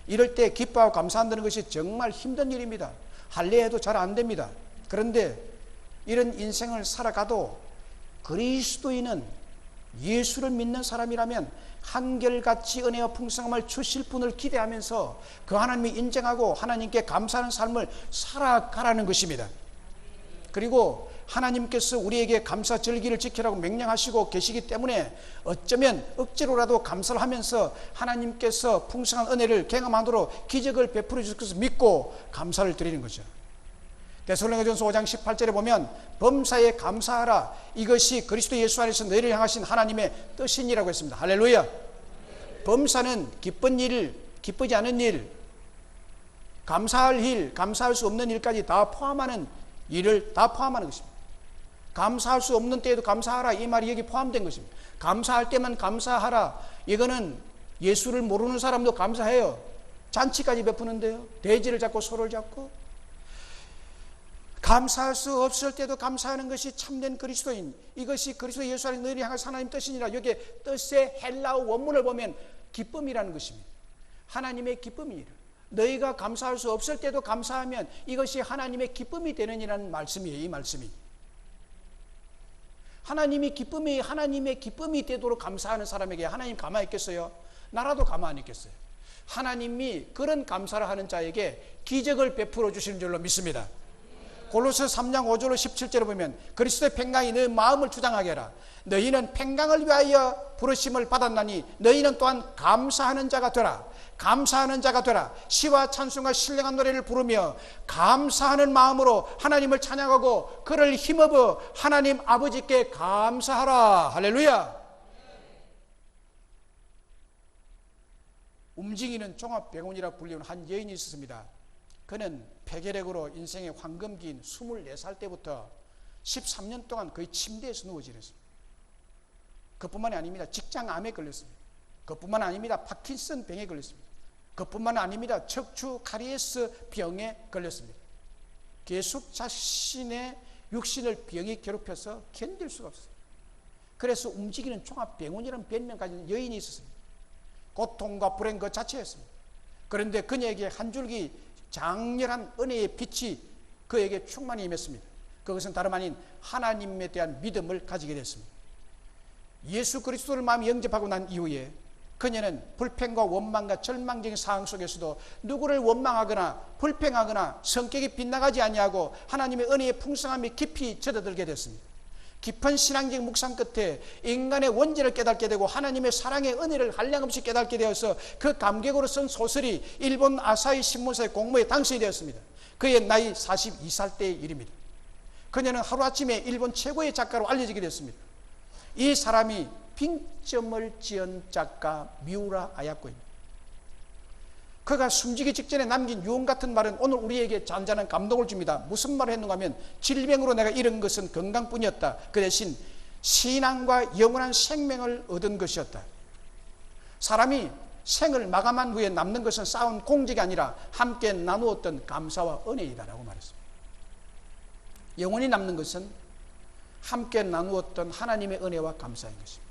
이럴 때 기뻐하고 감사한다는 것이 정말 힘든 일입니다. 할래 해도 잘 안 됩니다. 그런데 이런 인생을 살아가도 그리스도인은, 예수를 믿는 사람이라면 한결같이 은혜와 풍성함을 주실 분을 기대하면서 그 하나님이 인정하고 하나님께 감사하는 삶을 살아가라는 것입니다. 그리고 하나님께서 우리에게 감사 절기를 지키라고 명령하시고 계시기 때문에 어쩌면 억지로라도 감사를 하면서 하나님께서 풍성한 은혜를 경험하도록 기적을 베풀어 주실 것을 믿고 감사를 드리는 거죠. 데살로니가전서 5장 18절에 보면 범사에 감사하라, 이것이 그리스도 예수 안에서 너희를 향하신 하나님의 뜻이니라고 했습니다. 할렐루야. 범사는 기쁜 일, 기쁘지 않은 일, 감사할 일, 감사할 수 없는 일까지 다 포함하는 일을 다 포함하는 것입니다. 감사할 수 없는 때에도 감사하라, 이 말이 여기 포함된 것입니다. 감사할 때만 감사하라, 이거는 예수를 모르는 사람도 감사해요. 잔치까지 베푸는데요, 대지를 잡고 소를 잡고. 감사할 수 없을 때도 감사하는 것이 참된 그리스도인, 이것이 그리스도 예수 안에 너희를 향한 하나님 뜻이니라. 여기에 뜻의 헬라어 원문을 보면 기쁨이라는 것입니다. 하나님의 기쁨이라. 너희가 감사할 수 없을 때도 감사하면 이것이 하나님의 기쁨이 되느니라는 말씀이에요. 이 말씀이 하나님의 기쁨이 되도록 감사하는 사람에게 하나님 가만히 있겠어요? 나라도 가만히 있겠어요? 하나님이 그런 감사를 하는 자에게 기적을 베풀어 주시는 줄로 믿습니다. 골로새 3장 5절로 17절에 보면 그리스도의 평강이 너희 마음을 주장하게 하라. 너희는 평강을 위하여 부르심을 받았나니 너희는 또한 감사하는 자가 되라. 감사하는 자가 되라. 시와 찬송과 신령한 노래를 부르며 감사하는 마음으로 하나님을 찬양하고 그를 힘입어 하나님 아버지께 감사하라. 할렐루야. 움직이는 종합병원이라 불리는 한 여인이 있었습니다. 그는 폐결핵으로 인생의 황금기인 24살 때부터 13년 동안 거의 침대에서 누워 지냈습니다. 그뿐만이 아닙니다. 직장암에 걸렸습니다. 그뿐만 아닙니다. 파킨슨 병에 걸렸습니다. 그뿐만 아닙니다. 척추 카리에스 병에 걸렸습니다. 계속 자신의 육신을 병이 괴롭혀서 견딜 수가 없었어요. 그래서 움직이는 종합병원이라는 별명 가진 여인이 있었습니다. 고통과 불행 그 자체였습니다. 그런데 그녀에게 한 줄기 장렬한 은혜의 빛이 그에게 충만히 임했습니다. 그것은 다름 아닌 하나님에 대한 믿음을 가지게 됐습니다. 예수 그리스도를 마음에 영접하고 난 이후에 그녀는 불평과 원망과 절망적인 상황 속에서도 누구를 원망하거나 불평하거나 성격이 빗나가지 아니하고 하나님의 은혜의 풍성함에 깊이 젖어들게 됐습니다. 깊은 신앙적 묵상 끝에 인간의 원죄를 깨닫게 되고 하나님의 사랑의 은혜를 한량없이 깨닫게 되어서 그 감격으로 쓴 소설이 일본 아사히 신문사의 공모에 당선이 되었습니다. 그의 나이 42살 때의 일입니다. 그녀는 하루아침에 일본 최고의 작가로 알려지게 됐습니다. 이 사람이 빙점을 지은 작가 미우라 아야코입니다. 그가 숨지기 직전에 남긴 유언 같은 말은 오늘 우리에게 잔잔한 감동을 줍니다. 무슨 말을 했는가 하면 질병으로 내가 잃은 것은 건강뿐이었다. 그 대신 신앙과 영원한 생명을 얻은 것이었다. 사람이 생을 마감한 후에 남는 것은 쌓은 공적이 아니라 함께 나누었던 감사와 은혜이다라고 말했습니다. 영원히 남는 것은 함께 나누었던 하나님의 은혜와 감사인 것입니다.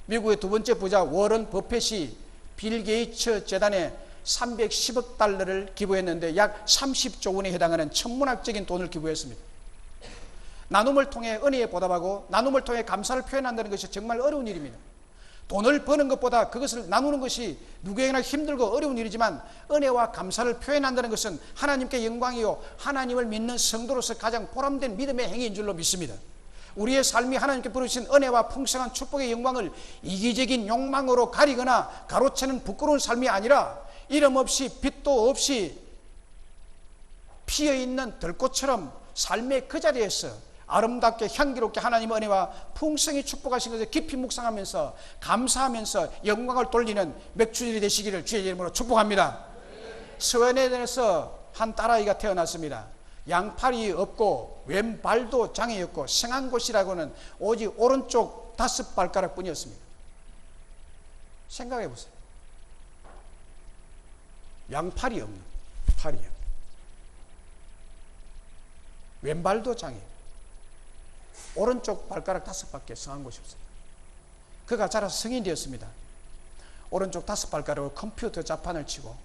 미국의 두 번째 부자 워런 버핏이 빌 게이츠 재단에 310억 달러를 기부했는데 약 30조 원에 해당하는 천문학적인 돈을 기부했습니다. 나눔을 통해 은혜에 보답하고 나눔을 통해 감사를 표현한다는 것이 정말 어려운 일입니다. 돈을 버는 것보다 그것을 나누는 것이 누구에게나 힘들고 어려운 일이지만 은혜와 감사를 표현한다는 것은 하나님께 영광이요 하나님을 믿는 성도로서 가장 보람된 믿음의 행위인 줄로 믿습니다. 우리의 삶이 하나님께 부르신 은혜와 풍성한 축복의 영광을 이기적인 욕망으로 가리거나 가로채는 부끄러운 삶이 아니라 이름 없이 빛도 없이 피어있는 들꽃처럼 삶의 그 자리에서 아름답게 향기롭게 하나님의 은혜와 풍성히 축복하신 것을 깊이 묵상하면서 감사하면서 영광을 돌리는 맥주들이 되시기를 주의 이름으로 축복합니다. 스웨덴에서 한 딸아이가 태어났습니다. 양팔이 없고 왼발도 장애였고 성한 곳이라고는 오직 오른쪽 5발가락 뿐이었습니다. 생각해 보세요. 양팔이 없는, 팔이 없는, 왼발도 장애, 오른쪽 발가락 5밖에 성한 곳이 없어요. 그가 자라서 성인이 되었습니다. 오른쪽 5발가락으로 컴퓨터 자판을 치고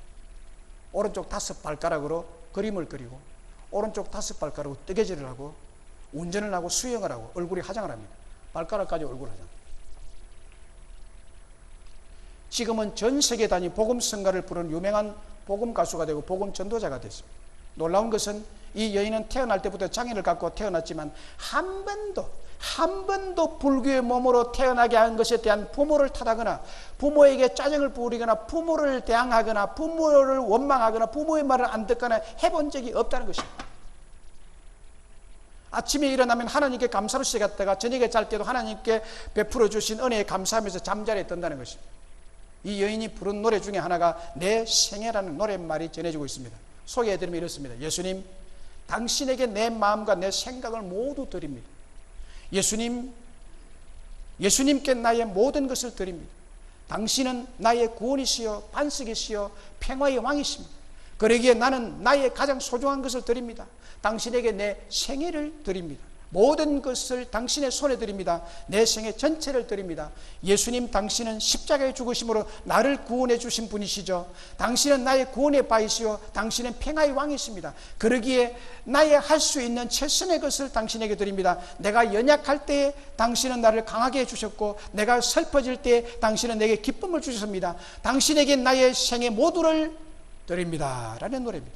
오른쪽 5발가락으로 그림을 그리고 오른쪽 5발가락으로 뜨개질을 하고 운전을 하고 수영을 하고 얼굴에 화장을 합니다. 발가락까지 얼굴 화장. 지금은 전 세계 단위 복음 성가를 부르는 유명한 복음 가수가 되고 복음 전도자가 됐습니다. 놀라운 것은 이 여인은 태어날 때부터 장애를 갖고 태어났지만 한 번도 불교의 몸으로 태어나게 한 것에 대한 부모를 탓하거나 부모에게 짜증을 부리거나 부모를 대항하거나 부모를 원망하거나 부모의 말을 안 듣거나 해본 적이 없다는 것입니다. 아침에 일어나면 하나님께 감사로 시작했다가 저녁에 잘 때도 하나님께 베풀어 주신 은혜에 감사하면서 잠자리에 든다는 것입니다. 이 여인이 부른 노래 중에 하나가 내 생애라는 노랫말이 전해지고 있습니다. 소개해드리면 이렇습니다. 예수님, 당신에게 내 마음과 내 생각을 모두 드립니다. 예수님께 나의 모든 것을 드립니다. 당신은 나의 구원이시여 반석이시여 평화의 왕이십니다. 그러기에 나는 나의 가장 소중한 것을 드립니다. 당신에게 내 생애를 드립니다. 모든 것을 당신의 손에 드립니다. 내 생애 전체를 드립니다. 예수님, 당신은 십자가에 죽으심으로 나를 구원해 주신 분이시죠. 당신은 나의 구원의 바이시요 당신은 평화의 왕이십니다. 그러기에 나의 할 수 있는 최선의 것을 당신에게 드립니다. 내가 연약할 때에 당신은 나를 강하게 해주셨고 내가 슬퍼질 때에 당신은 내게 기쁨을 주셨습니다. 당신에게 나의 생애 모두를 드립니다 라는 노래입니다.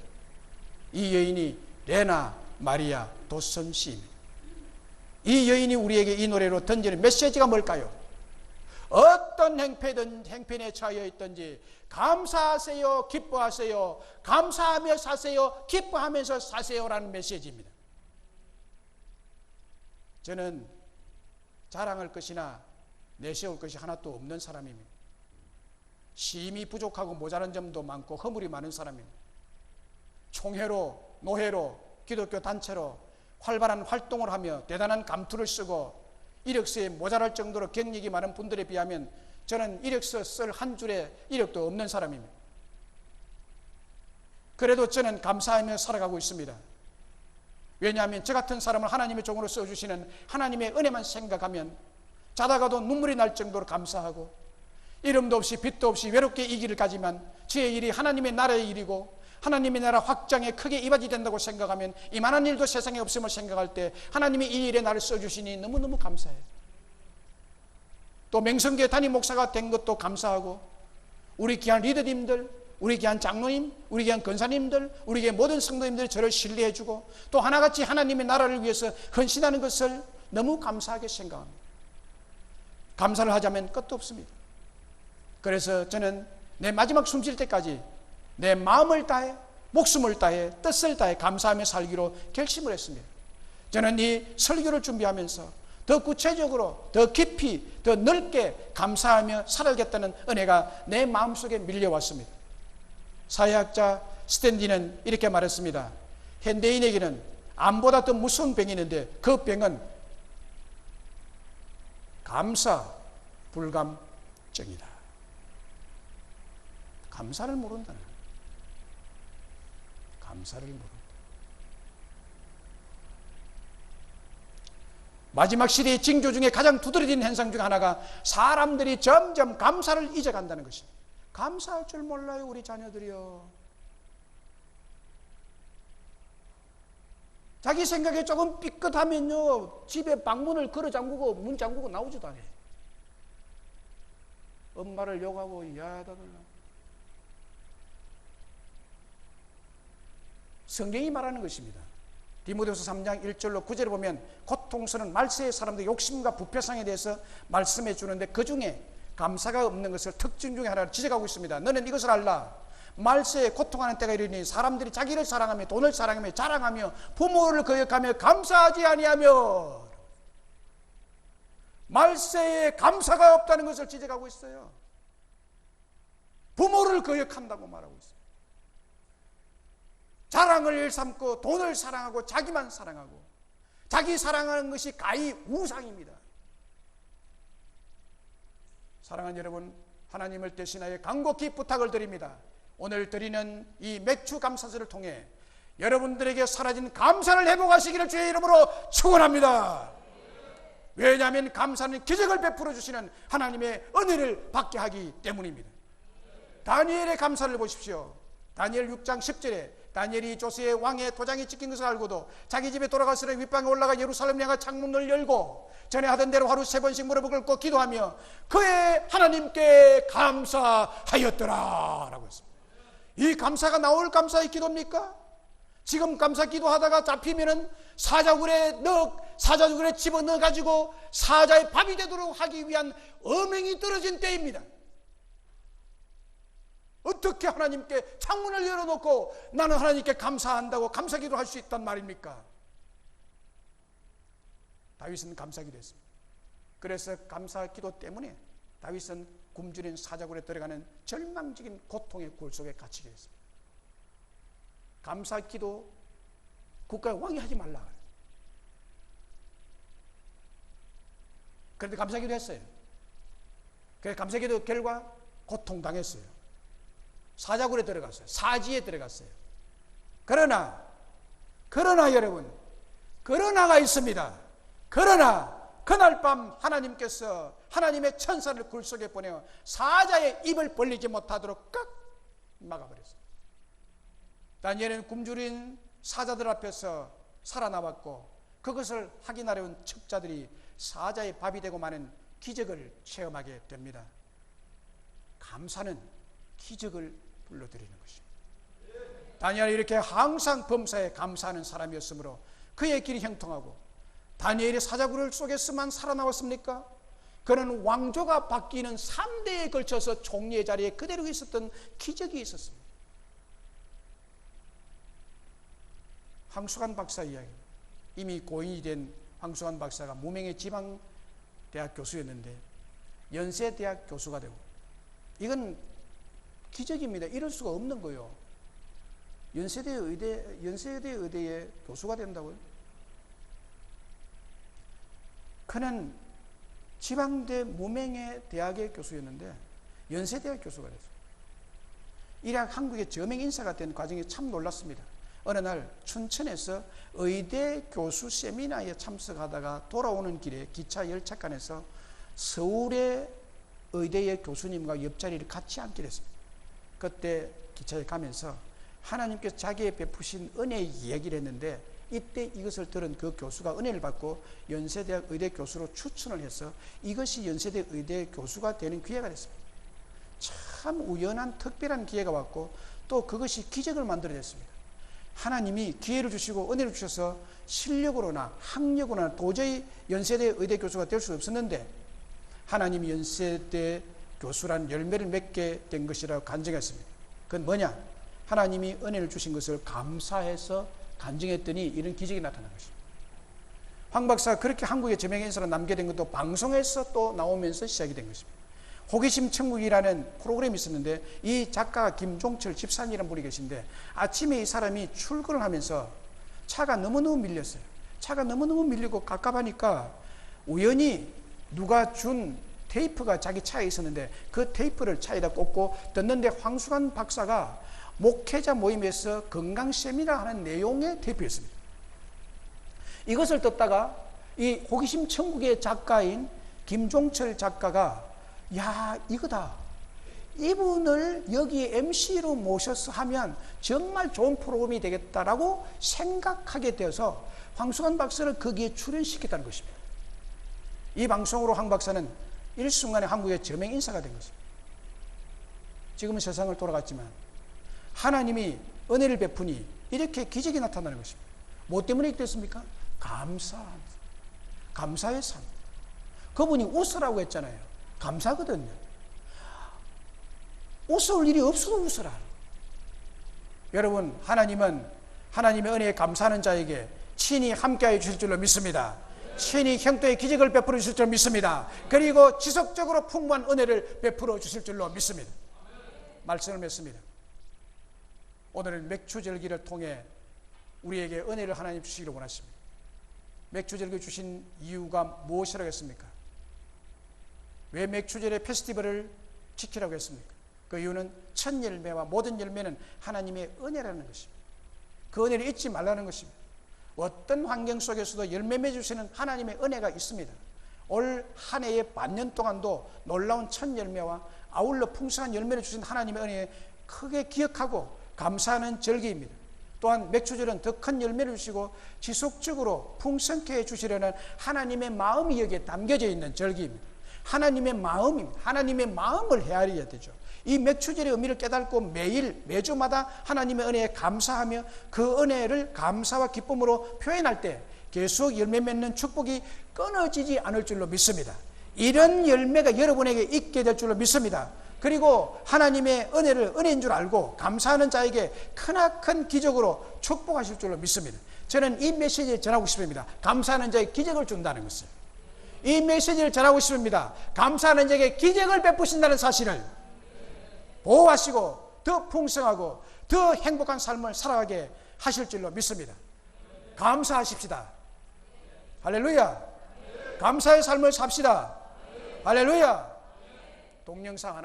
이 여인이 레나 마리아 도슨 시인입니다. 이 여인이 우리에게 이 노래로 던지는 메시지가 뭘까요? 어떤 행편에 처하여 있든지 감사하세요, 기뻐하세요, 감사하며 사세요, 기뻐하면서 사세요라는 메시지입니다. 저는 자랑할 것이나 내세울 것이 하나도 없는 사람입니다. 힘이 부족하고 모자란 점도 많고 허물이 많은 사람입니다. 총회로, 노회로, 기독교 단체로 활발한 활동을 하며 대단한 감투를 쓰고 이력서에 모자랄 정도로 경력이 많은 분들에 비하면 저는 이력서 쓸 한 줄의 이력도 없는 사람입니다. 그래도 저는 감사하며 살아가고 있습니다. 왜냐하면 저 같은 사람을 하나님의 종으로 써주시는 하나님의 은혜만 생각하면 자다가도 눈물이 날 정도로 감사하고 이름도 없이 빛도 없이 외롭게 이 길을 가지만 저의 일이 하나님의 나라의 일이고 하나님의 나라 확장에 크게 이바지 된다고 생각하면 이만한 일도 세상에 없음을 생각할 때 하나님이 이 일에 나를 써주시니 너무너무 감사해요. 또 맹성교회 담임 목사가 된 것도 감사하고 우리 귀한 리더님들, 우리 귀한 장로님, 우리 귀한 권사님들, 우리 귀한 모든 성도님들이 저를 신뢰해주고 또 하나같이 하나님의 나라를 위해서 헌신하는 것을 너무 감사하게 생각합니다. 감사를 하자면 끝도 없습니다. 그래서 저는 내 마지막 숨 쉴 때까지 내 마음을 다해 목숨을 다해 뜻을 다해 감사하며 살기로 결심을 했습니다. 저는 이 설교를 준비하면서 더 구체적으로 더 깊이 더 넓게 감사하며 살아야겠다는 은혜가 내 마음속에 밀려왔습니다. 사회학자 스탠디는 이렇게 말했습니다. 현대인에게는 암보다 더 무서운 병이 있는데 그 병은 감사 불감증이다. 감사를 모른다는 거예요. 감사를 모른다. 마지막 시대의 징조 중에 가장 두드러진 현상 중 하나가 사람들이 점점 감사를 잊어간다는 것입니다. 감사할 줄 몰라요, 우리 자녀들이요. 자기 생각에 조금 삐끗하면요 집에 방문을 걸어 잠그고 문 잠그고 나오지도 않아요. 엄마를 욕하고 야다들. 성경이 말하는 것입니다. 디모데후서 3장 1절로 9절에 보면 고통스러운 말세의 사람들의 욕심과 부패상에 대해서 말씀해 주는데 그 중에 감사가 없는 것을 특징 중에 하나를 지적하고 있습니다. 너는 이것을 알라. 말세에 고통하는 때가 이르니 사람들이 자기를 사랑하며 돈을 사랑하며 자랑하며 부모를 거역하며 감사하지 아니하며. 말세에 감사가 없다는 것을 지적하고 있어요. 부모를 거역한다고 말하고 있어요. 자랑을 일삼고 돈을 사랑하고 자기만 사랑하고 자기 사랑하는 것이 가히 우상입니다. 사랑하는 여러분, 하나님을 대신하여 간곡히 부탁을 드립니다. 오늘 드리는 이 맥주 감사절을 통해 여러분들에게 사라진 감사를 회복하시기를 주의 이름으로 축원합니다. 왜냐하면 감사는 기적을 베풀어 주시는 하나님의 은혜를 받게 하기 때문입니다. 다니엘의 감사를 보십시오. 다니엘 6장 10절에 다니엘이 조세의 왕의 도장이 찍힌 것을 알고도 자기 집에 돌아가서 윗방에 올라가 예루살렘 향한 창문을 열고 전에 하던 대로 하루 3번씩 무릎을 꿇고 기도하며 그의 하나님께 감사하였더라 라고 했습니다. 이 감사가 나올 감사의 기도입니까? 지금 감사 기도하다가 잡히면은 사자굴에 집어넣어 가지고 사자의 밥이 되도록 하기 위한 어명이 떨어진 때입니다. 어떻게 하나님께 창문을 열어놓고 나는 하나님께 감사한다고 감사기도를 할 수 있단 말입니까? 다윗은 감사기도 했습니다. 그래서 감사기도 때문에 다윗은 굶주린 사자굴에 들어가는 절망적인 고통의 굴 속에 갇히게 했습니다. 감사기도 국가의 왕이 하지 말라. 그런데 감사기도 했어요. 그래서 감사기도 결과 고통당했어요. 사자굴에 들어갔어요. 사지에 들어갔어요. 그러나 여러분, 그러나가 있습니다. 그러나 그날 밤 하나님께서 하나님의 천사를 굴 속에 보내어 사자의 입을 벌리지 못하도록 깍 막아버렸어요. 다니엘은 굶주린 사자들 앞에서 살아남았고 그것을 확인하려온 첩자들이 사자의 밥이 되고 마는 기적을 체험하게 됩니다. 감사는 기적을 불러들이는 것입니다. 다니엘이 이렇게 항상 범사에 감사하는 사람이었으므로 그의 길이 형통하고 다니엘이 사자굴 속에서만 살아나왔습니까? 그는 왕조가 바뀌는 3대에 걸쳐서 총리의 자리에 그대로 있었던 기적이 있었습니다. 황수관 박사 이야기. 이미 고인이 된 황수관 박사가 무명의 지방대학 교수였는데 연세대학 교수가 되고, 이건 기적입니다. 이럴 수가 없는 거예요. 연세대 의대의 교수가 된다고요? 그는 지방대 무명의 대학의 교수였는데 연세대학 교수가 됐어요. 이랑 한국의 저명 인사가 된 과정이 참 놀랐습니다. 어느 날 춘천에서 의대 교수 세미나에 참석하다가 돌아오는 길에 기차 열차간에서 서울의 의대의 교수님과 옆자리를 같이 앉기로 했습니다. 그때 기차에 가면서 하나님께서 자기의 베푸신 은혜의 이야기를 했는데, 이때 이것을 들은 그 교수가 은혜를 받고 연세대학 의대 교수로 추천을 해서 이것이 연세대 의대 교수가 되는 기회가 됐습니다. 참 우연한 특별한 기회가 왔고 또 그것이 기적을 만들어냈습니다. 하나님이 기회를 주시고 은혜를 주셔서 실력으로나 학력으로나 도저히 연세대 의대 교수가 될 수 없었는데 하나님이 연세대 교수란 열매를 맺게 된 것이라고 간증했습니다. 그건 뭐냐? 하나님이 은혜를 주신 것을 감사해서 간증했더니 이런 기적이 나타난 것입니다. 황 박사가 그렇게 한국의 저명 인사로 남게 된 것도 방송에서 또 나오면서 시작이 된 것입니다. 호기심 천국이라는 프로그램이 있었는데 이 작가 김종철 집사님이라는 분이 계신데 아침에 이 사람이 출근을 하면서 차가 너무너무 밀렸어요. 차가 너무너무 밀리고 갑갑하니까 우연히 누가 준 테이프가 자기 차에 있었는데 그 테이프를 차에다 꽂고 듣는데 황수관 박사가 목회자 모임에서 건강 세미나 하는 내용의 테이프였습니다. 이것을 듣다가 이 호기심 천국의 작가인 김종철 작가가 야, 이거다. 이분을 여기 MC로 모셔서 하면 정말 좋은 프로그램이 되겠다라고 생각하게 되어서 황수관 박사를 거기에 출연시켰다는 것입니다. 이 방송으로 황 박사는 일순간에 한국의 저명 인사가 된 것입니다. 지금은 세상을 돌아갔지만 하나님이 은혜를 베푸니 이렇게 기적이 나타나는 것입니다. 뭐 때문에 됐습니까? 감사의 삶. 그분이 웃으라고 했잖아요. 감사거든요. 웃을 일이 없어도 웃으라. 여러분, 하나님은 하나님의 은혜에 감사하는 자에게 친히 함께하여 주실 줄로 믿습니다. 친히 형통의 기적을 베풀어 주실 줄로 믿습니다. 그리고 지속적으로 풍부한 은혜를 베풀어 주실 줄로 믿습니다. 말씀을 맺습니다. 오늘은 맥추절기를 통해 우리에게 은혜를 하나님 주시기를 원하십니다. 맥추절기 주신 이유가 무엇이라고 했습니까? 왜 맥추절의 페스티벌을 지키라고 했습니까? 그 이유는 첫 열매와 모든 열매는 하나님의 은혜라는 것입니다. 그 은혜를 잊지 말라는 것입니다. 어떤 환경 속에서도 열매 맺으시는 하나님의 은혜가 있습니다. 올 한 해의 반년 동안도 놀라운 첫 열매와 아울러 풍성한 열매를 주신 하나님의 은혜에 크게 기억하고 감사하는 절기입니다. 또한 맥추절은 더 큰 열매를 주시고 지속적으로 풍성케 해주시려는 하나님의 마음이 여기에 담겨져 있는 절기입니다. 하나님의 마음입니다. 하나님의 마음을 헤아려야 되죠. 이 맥추절의 의미를 깨닫고 매주마다 하나님의 은혜에 감사하며 그 은혜를 감사와 기쁨으로 표현할 때 계속 열매 맺는 축복이 끊어지지 않을 줄로 믿습니다. 이런 열매가 여러분에게 있게 될 줄로 믿습니다. 그리고 하나님의 은혜를 은혜인 줄 알고 감사하는 자에게 크나큰 기적으로 축복하실 줄로 믿습니다. 저는 이 메시지를 전하고 싶습니다. 감사하는 자에게 기적을 준다는 것을. 이 메시지를 전하고 싶습니다. 감사하는 자에게 기적을 베푸신다는 사실을 보호하시고 더 풍성하고 더 행복한 삶을 살아가게 하실 줄로 믿습니다. 감사하십시다. 할렐루야. 감사의 삶을 삽시다. 할렐루야. 동영상 하나